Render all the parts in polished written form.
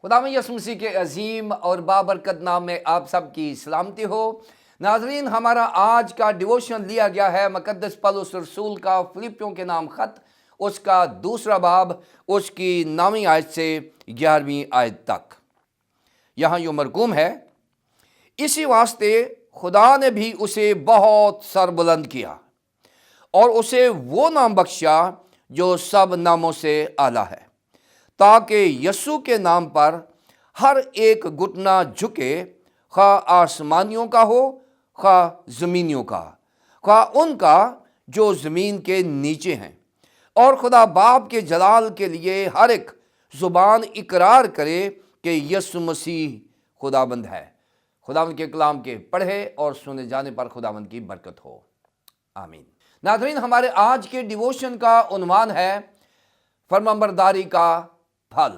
खुदावंद यीशु मसीह के अजीम और बाबरकत नाम में आप सबकी सलामती हो। नाजरीन, हमारा आज का डिवोशन लिया गया है मुकद्दस पौलुस रसूल का फिलिपियों के नाम खत, उसका दूसरा बाब, उसकी 9वीं आयत से 11वीं आयत तक। यहाँ यूँ मरकूम है, इसी वास्ते खुदा ने भी उसे बहुत सरबुलंद किया और उसे वो नाम बख्शा जो सब नामों से आला है, ताकि यीशु के नाम पर हर एक घुटना झुके, खा आसमानियों का हो, खा ज़मीनियों का, खा उनका जो ज़मीन के नीचे हैं, और खुदा बाप के जलाल के लिए हर एक ज़ुबान इकरार करे कि यीशु मसीह खुदाबंद है। खुदावंद के कलाम के पढ़े और सुने जाने पर खुदावंद की बरकत हो, आमीन। नाज़रीन, हमारे आज के डिवोशन का उन्वान है फरमाबरदारी का फल।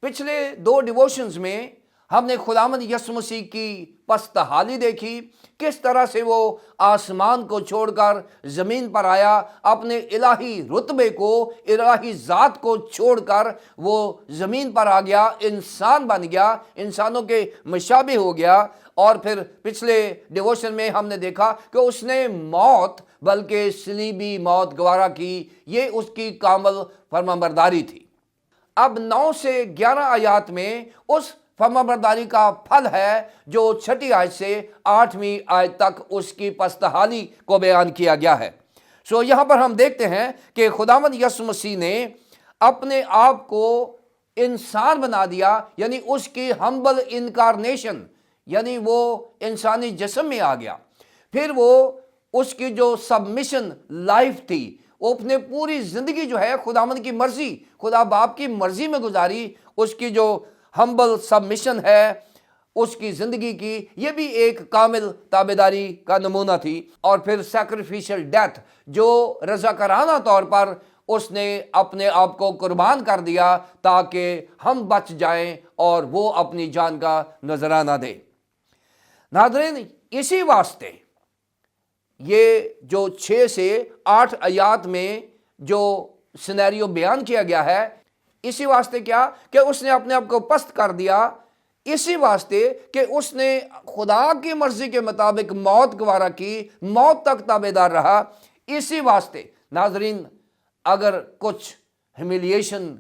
पिछले 2 डिवोशंस में हमने खुदावंद यीशु मसीह की पस्तहाली देखी, किस तरह से वो आसमान को छोड़कर ज़मीन पर आया, अपने इलाही रुतबे को, इलाही ज़ात को छोड़कर वो ज़मीन पर आ गया, इंसान बन गया, इंसानों के मुशाबिह हो गया। और फिर पिछले डिवोशन में हमने देखा कि उसने मौत, बल्कि सलीबी मौत गवारा की। ये उसकी कामल फरमाबरदारी थी। अब 9 से 11 आयत में उस फरमाबरदारी का फल है जो 6ठी आयत से 8वीं आयत तक उसकी पस्तहाली को बयान किया गया है। सो यहाँ पर हम देखते हैं कि खुदावंद यीशु मसीह ने अपने आप को इंसान बना दिया, यानी उसकी हम्बल इनकारनेशन, यानी वो इंसानी जिस्म में आ गया। फिर वो उसकी जो सबमिशन लाइफ थी, वो अपने पूरी ज़िंदगी जो है खुदावंद की मर्ज़ी, खुदा बाप की मर्ज़ी में गुजारी। उसकी जो हम्बल सबमिशन है उसकी ज़िंदगी की, ये भी एक कामिल ताबेदारी का नमूना थी। और फिर सैक्रिफिशियल डेथ, जो रज़ाकाराना तौर पर उसने अपने आप को कुर्बान कर दिया ताकि हम बच जाएं और वो अपनी जान का नजराना दे। नाज़रीन, इसी वास्ते ये जो 6 से 8 आयत में जो सिनेरियो बयान किया गया है, इसी वास्ते क्या कि उसने अपने आप को पस्त कर दिया, इसी वास्ते कि उसने खुदा की मर्जी के मुताबिक मौत गवारा की, मौत तक ताबेदार रहा। इसी वास्ते नाजरीन, अगर कुछ ह्यूमिलिएशन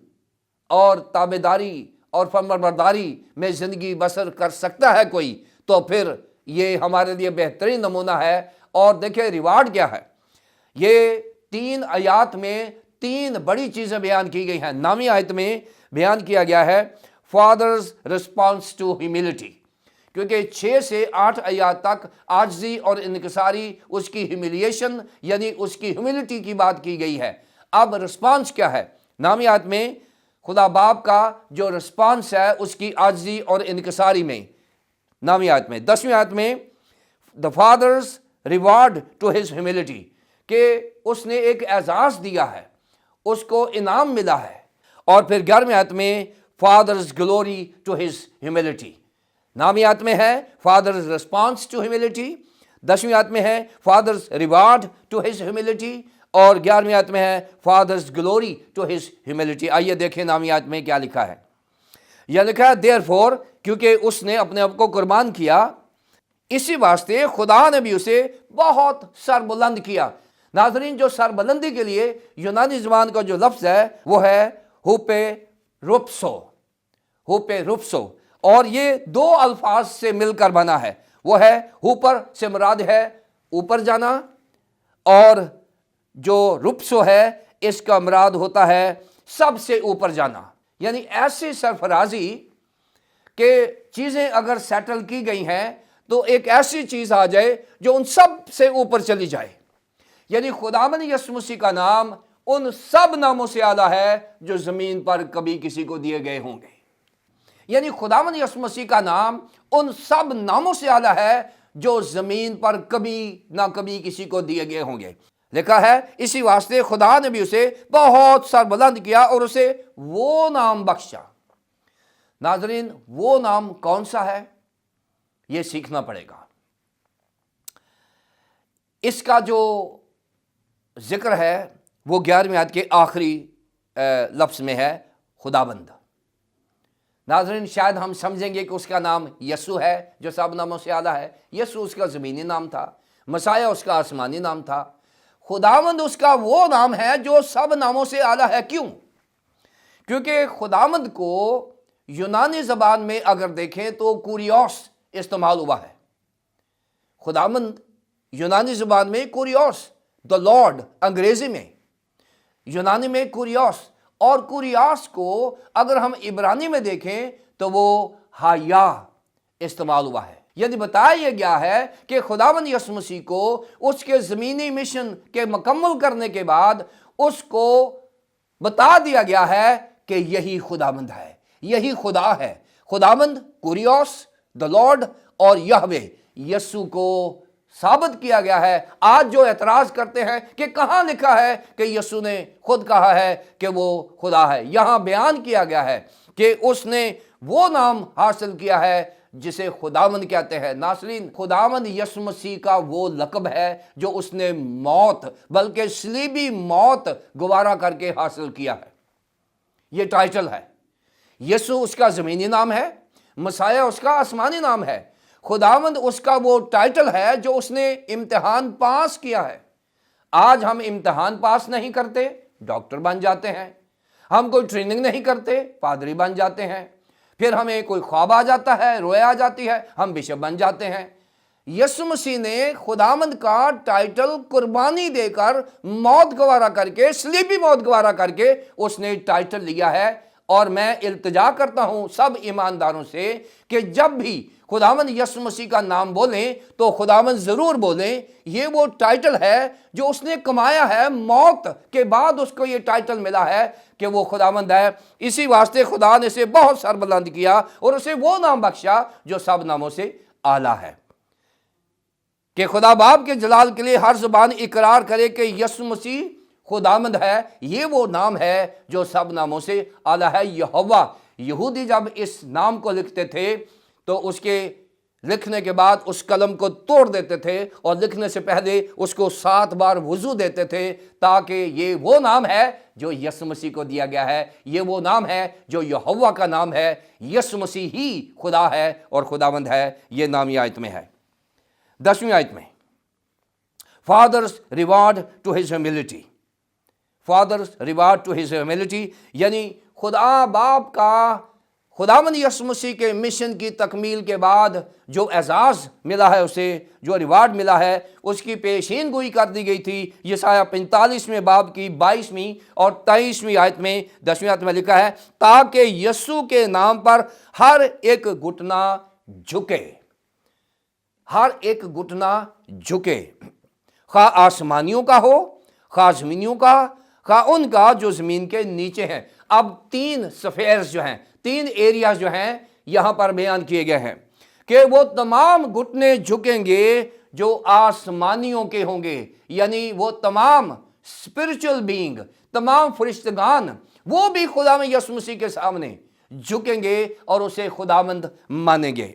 और ताबेदारी और फरमाबरदारी में ज़िंदगी बसर कर सकता है कोई, तो फिर ये हमारे लिए बेहतरीन नमूना है। और देखिए रिवार्ड क्या है। ये 3 आयत में 3 बड़ी चीज़ें बयान की गई हैं। 9वीं आयत में बयान किया गया है फादर्स रिस्पॉन्स टू ह्यूमिलिटी, क्योंकि 6 से 8 आयत तक आजिज़ी और इनकिसारी, उसकी ह्यूमिलिएशन यानी उसकी ह्यूमिलिटी की बात की गई है। अब रिस्पॉन्स क्या है? 9वीं आयत में खुदा बाप का जो रिस्पॉन्स है उसकी आजिज़ी और इनकिसारी में, 9वीं आयत में। 10वीं आयत में the father's reward to his humility, कि उसने एक एजाज़ दिया है, उसको इनाम मिला है। और फिर 11वीं आयत में father's glory to his humility. 9वीं आयत में है फादर्स रिस्पॉन्स टू ह्यूमिलिटी, 10वीं आयत में है father's reward to his humility, और 11वीं आयत में है father's glory to his humility. आइए देखें 9वीं आयत में क्या लिखा है। यह लिखा है देयरफॉर, क्योंकि उसने अपने आप को कुर्बान किया, इसी वास्ते खुदा ने भी उसे बहुत सरबुलंद किया। नाजरीन, जो सरबुलंदी के लिए यूनानी ज़बान का जो लफ्ज़ है वो है हुपे रुप्सो, हुपे रुप्सो। और ये 2 अल्फाज से मिलकर बना है। वो है ऊपर से मुराद है ऊपर जाना, और जो रुप्सो है इसका मुराद होता है सबसे ऊपर जाना। यानी ऐसी सरफराजी कि चीज़ें अगर सेटल की गई हैं तो एक ऐसी चीज़ आ जाए जो उन सब से ऊपर चली जाए। यानी खुदावंद यीशु मसीह का नाम उन सब नामों से आला है जो ज़मीन पर कभी किसी को दिए गए होंगे। यानी खुदावंद यीशु मसीह का नाम उन सब नामों से आला है जो ज़मीन पर कभी ना कभी किसी को दिए गए होंगे। लिखा है इसी वास्ते खुदा ने भी उसे बहुत सरबुलंद किया और उसे वो नाम बख्शा। नाजरीन, वो नाम कौन सा है ये सीखना पड़ेगा। इसका जो जिक्र है वो 11वीं आयत के आखिरी लफ्ज़ में है खुदाबंद। नाज़रीन, शायद हम समझेंगे कि उसका नाम यसु है जो सब नामों से आला है। यसु उसका ज़मीनी नाम था, मसाया उसका आसमानी नाम था। खुदावंद उसका वो नाम है जो सब नामों से आला है। क्यों? क्योंकि खुदावंद को यूनानी ज़बान में अगर देखें तो कुरियोस इस्तेमाल हुआ है। खुदावंद यूनानी ज़बान में कुरियोस, द लॉर्ड अंग्रेज़ी में, यूनानी में कुरियोस, और कुरियास को अगर हम इब्रानी में देखें तो वो हाया इस्तेमाल हुआ है। यदि बताया गया है कि खुदावंद यीशु मसीह को उसके ज़मीनी मिशन के मुकम्मल करने के बाद उसको बता दिया गया है कि यही खुदावंद है, यही खुदा है। खुदावंद, कुरियोस, द लॉर्ड और यहवे, यीशु को साबित किया गया है। आज जो एतराज़ करते हैं कि कहाँ लिखा है कि यीशु ने खुद कहा है कि वो खुदा है, यहाँ बयान किया गया है कि उसने वो नाम हासिल किया है जिसे खुदावंद कहते हैं। नाज़रीन, खुदावंद यीशु मसीह का वो लक़ब है जो उसने मौत, बल्कि सलीबी मौत गवारा करके हासिल किया है। ये टाइटल है। यीशु उसका ज़मीनी नाम है, मसाया उसका आसमानी नाम है। खुदावंद उसका वो टाइटल है जो उसने इम्तिहान पास किया है। आज हम इम्तिहान पास नहीं करते, डॉक्टर बन जाते हैं। हम कोई ट्रेनिंग नहीं करते, पादरी बन जाते हैं। फिर हमें कोई ख्वाब आ जाता है, रोया आ जाती है, हम बिशप बन जाते हैं। यीशु मसीह ने खुदावंद का टाइटल कुर्बानी देकर, मौत गवारा करके, सलीबी मौत गवारा करके उसने टाइटल लिया है। और मैं इल्तिजा करता हूं सब ईमानदारों से कि जब भी खुदावंद यीशु मसीह का नाम बोलें तो खुदावंद ज़रूर बोलें। ये वो टाइटल है जो उसने कमाया है, मौत के बाद उसको ये टाइटल मिला है कि वो खुदावंद है। इसी वास्ते खुदा ने इसे बहुत सरबुलंद किया और उसे वो नाम बख्शा जो सब नामों से आला है। कि खुदा बाप के जलाल के लिए हर ज़ुबान इकरार करे कि यीशु मसीह खुदावंद है। ये वो नाम है जो सब नामों से आला है। यहोवा, यहूदी जब इस नाम को लिखते थे तो उसके लिखने के बाद उस कलम को तोड़ देते थे और लिखने से पहले उसको 7 बार वुज़ू देते थे, ताकि ये वो नाम है जो यीशु मसीह को दिया गया है। ये वो नाम है जो यहोवा का नाम है। यीशु मसीह ही खुदा है और खुदावंद है। ये नाम ये आयत में है। 10वीं आयत में, father's reward to his humility, father's reward to his humility, यानी खुदा बाप का खुदावंद यीशु मसीह के मिशन की तकमील के बाद जो एजाज़ मिला है, उसे जो रिवार्ड मिला है, उसकी पेशीन गोई कर दी गई थी। यशायाह 45वें बाब की 22वीं और 23वीं आयत में, 10वीं आयत में लिखा है, ताकि यीशु के नाम पर हर एक घुटना झुके, हर एक घुटना झुके, खा आसमानियों का हो, खा ज़मीनियों का, खा उनका जो ज़मीन के नीचे हैं। अब 3 स्फेयर्स जो हैं, 3 एरियाज जो हैं यहां पर बयान किए गए हैं कि वो तमाम घुटने झुकेंगे जो आसमानियों के होंगे, यानी वो तमाम स्पिरिचुअल बीइंग, तमाम फरिश्तगान, वो भी खुदावंद यीशु मसीह के सामने झुकेंगे और उसे खुदावंद मानेंगे।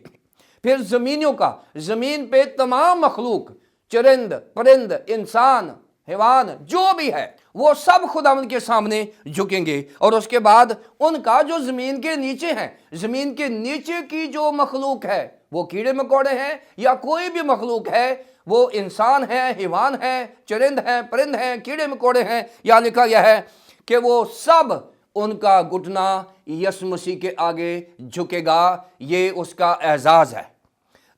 फिर ज़मीनियों का, ज़मीन पे तमाम मखलूक, चरिंद, परिंद, इंसान, हैवान, जो भी है, वो सब खुदावंद के सामने झुकेंगे। और उसके बाद उनका जो ज़मीन के नीचे है, ज़मीन के नीचे की जो मखलूक है, वो कीड़े मकोड़े हैं या कोई भी मखलूक है, वो इंसान है, हैवान है, चरिंद है, परिंद हैं, कीड़े मकोड़े हैं, यहाँ लिखा गया है कि वो सब, उनका घुटना यीशु मसीह के आगे झुकेगा। ये उसका एजाज़ है।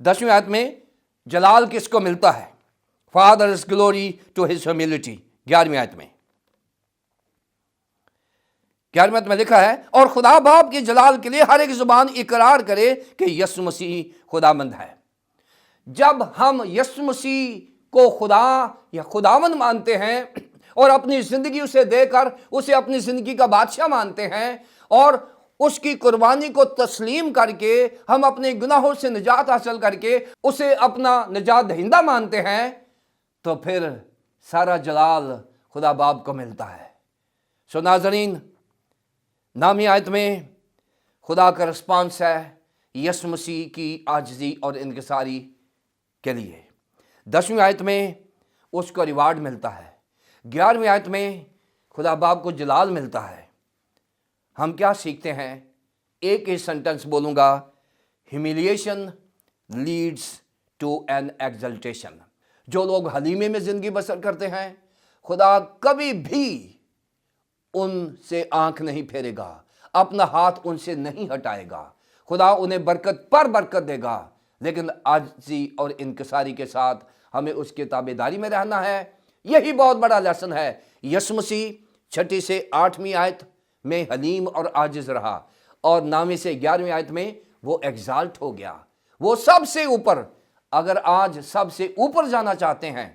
10वीं आयत में जलाल किसको मिलता है? Father's glory to his humility. 11वीं आयत में, 11वीं आयत में लिखा है, और खुदा बाप के जलाल के लिए हर एक जुबान इकरार करे कि यीशु मसीह खुदावंद है। जब हम यीशु मसीह को खुदा या खुदावंद मानते हैं और अपनी ज़िंदगी उसे देकर उसे अपनी ज़िंदगी का बादशाह मानते हैं और उसकी कुर्बानी को तस्लीम करके हम अपने गुनाहों से निजात हासिल करके उसे अपना निजात दहिंदा मानते हैं, तो फिर सारा जलाल खुदा बाप को मिलता है। सो नाज़रीन, नामी आयत में खुदा का रिस्पांस है यीशु मसीह की आजिज़ी और इनकिसारी के लिए। 10वीं आयत में उसको रिवार्ड मिलता है। 11वीं आयत में खुदा बाप को जलाल मिलता है। हम क्या सीखते हैं एक ही सेंटेंस बोलूँगा, humiliation leads to an exaltation. जो लोग हलीमे में ज़िंदगी बसर करते हैं, खुदा कभी भी उनसे आंख नहीं फेरेगा, अपना हाथ उनसे नहीं हटाएगा। खुदा उन्हें बरकत पर बरकत देगा, लेकिन आजिज़ी और इनकिसारी के साथ हमें उसके ताबेदारी में रहना है। यही बहुत बड़ा लेसन है। यीशु मसीह 6 से 8वीं आयत में हलीम और आजिज़ रहा, और 9वीं से 11वीं आयत में वो एग्जाल्ट हो गया, वो सबसे ऊपर। अगर आज सबसे ऊपर जाना चाहते हैं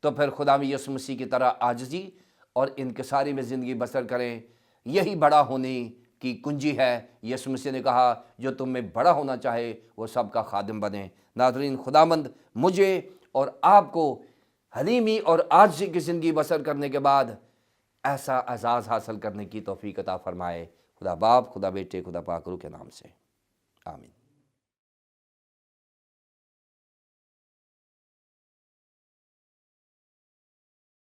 तो फिर खुदा में यीशु मसीह की तरह आजिज़ी और इनकिसारी में ज़िंदगी बसर करें। यही बड़ा होने की कुंजी है। यीशु मसीह ने कहा, जो तुम में बड़ा होना चाहे वो सबका खादिम बने। नाज़रीन, खुदावंद मुझे और आपको हलीमी और आजिज़ी की ज़िंदगी बसर करने के बाद ऐसा एजाज़ हासिल करने की तौफीक अता फरमाए। खुदा बाप, खुदा बेटे, खुदा पाक रूह के नाम से, आमीन।